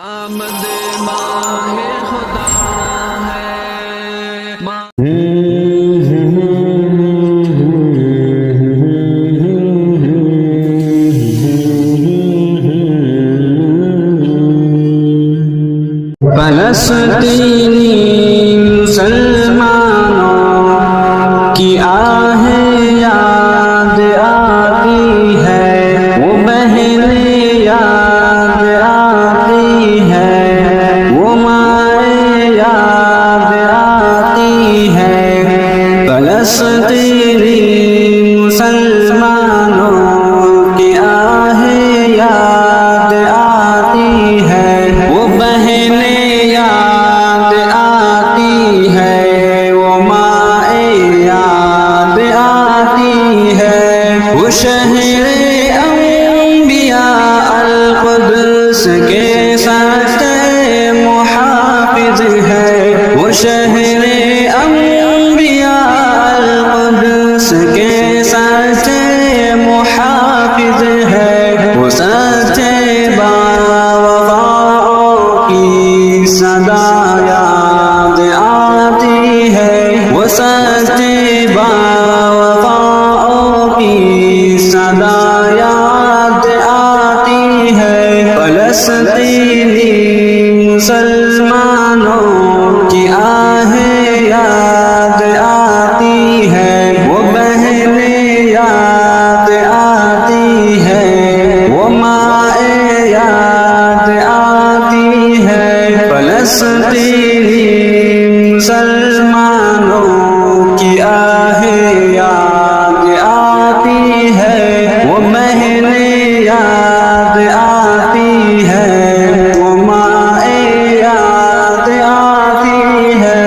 آمد ماہ خدا ہے فلسطینی مسلمانوں کی آہیں یاد آتی ہے، وہ بہنیں یاد آتی ہے، وہ مائیں یاد آتی ہے۔ فلسطینی مسلمانوں کی آہیں یاد آتی ہے، وہ بہنیں یاد آتی ہے، وہ مائیں یاد آتی ہے۔ وہ شہر انبیاء القدس کے سچے محافظ ہے، وہ شہر انبیاء القدس کے سچے محافظ ہے۔ وہ سچے باوفاؤں کی صدا یاد آتی ہے، وہ سچے باوفاؤں کی صدا یاد آتی ہے۔ فلسطینی مسلمانوں کی آہیں یاد آتی ہے، وہ بہنیں یاد آتی ہے، وہ مائیں یاد آتی ہے۔ فلسطینی مسلمانوں کی آہیں یاد آتی ہے، وہ بہنیں یاد آتی ہے، وہ مائیں یاد آتی ہے۔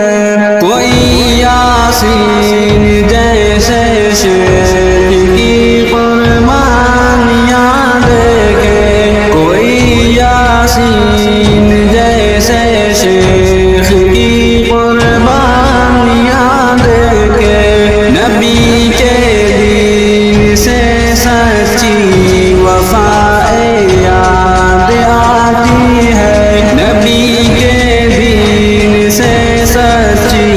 کوئی یاسین جیسے شیر کی قربانیاں دیکھے، کوئی یاسین جیسے شیخ کی قربانیاں دیکھے، نبی کے دین سے سچی وفائیں یاد آتی ہے، نبی کے دین سے سچی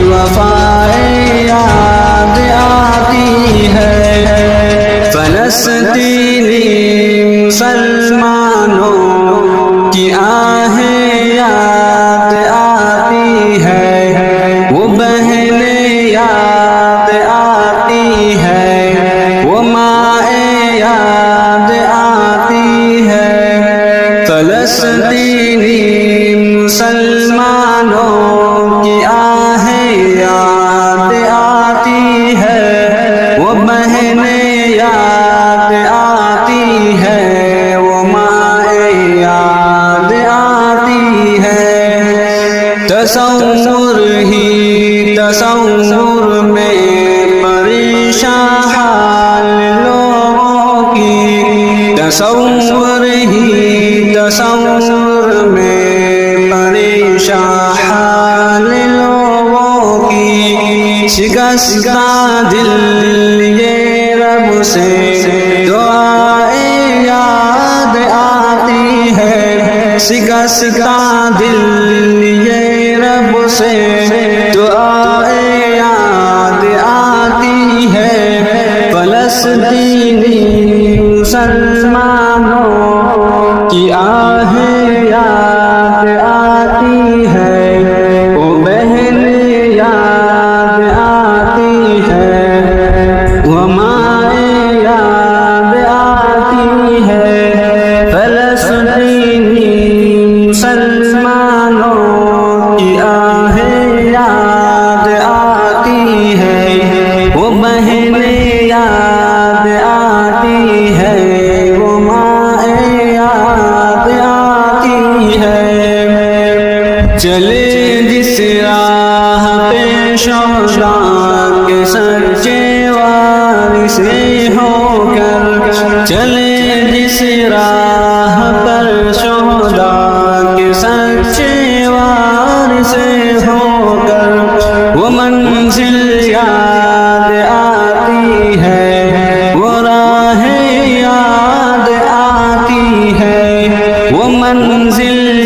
وفائیں یاد آتی ہے۔ فلسطینی مسلمانوں کی آہیں یاد آتی ہے، وہ بہنیں یاد آتی ہے، وہ مائیں یاد آتی ہے۔ فلسطینی مسلمانوں کی آہیں یاد آتی ہے، وہ بہنیں یاد آتی ہے، وہ مائیں یاد آتی ہے۔ تصور ہی تصور میں پریشان حال لوگوں کی، تصور ہی تصور میں پریشان حال لوگوں کی۔ شکستہ دل یہ رب سے دعائیں یاد آتی ہے، شکستہ دل یہ رب سے دعائیں یاد آتی ہے۔ فلسطینی مسلمانوں کی آہیں یاد آتی ہے، وہ بہنیں یاد آتی ہے، وہ مائیں یاد آتی ہے۔ فلسطینی مسلمانوں کی آہیں یاد آتی ہے، وہ بہنیں یاد آتی ہے، وہ مائیں یاد آتی ہے۔ چلے جس راہ پہ شہداء کے سچے وارث ہو کر، چلے جس راہ پر شہداء کے سچے وارث ہو کر، وہ منزل یاد آتی ہے، وہ راہ یاد آتی ہے، وہ منزل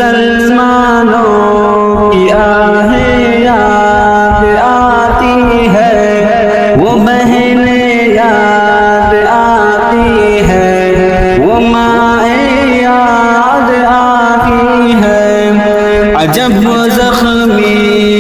مسلمانوں کی آہیں یاد آتی ہے، وہ بہنیں یاد آتی ہے، وہ مائیں یاد آتی ہے۔ عجب وہ زخمی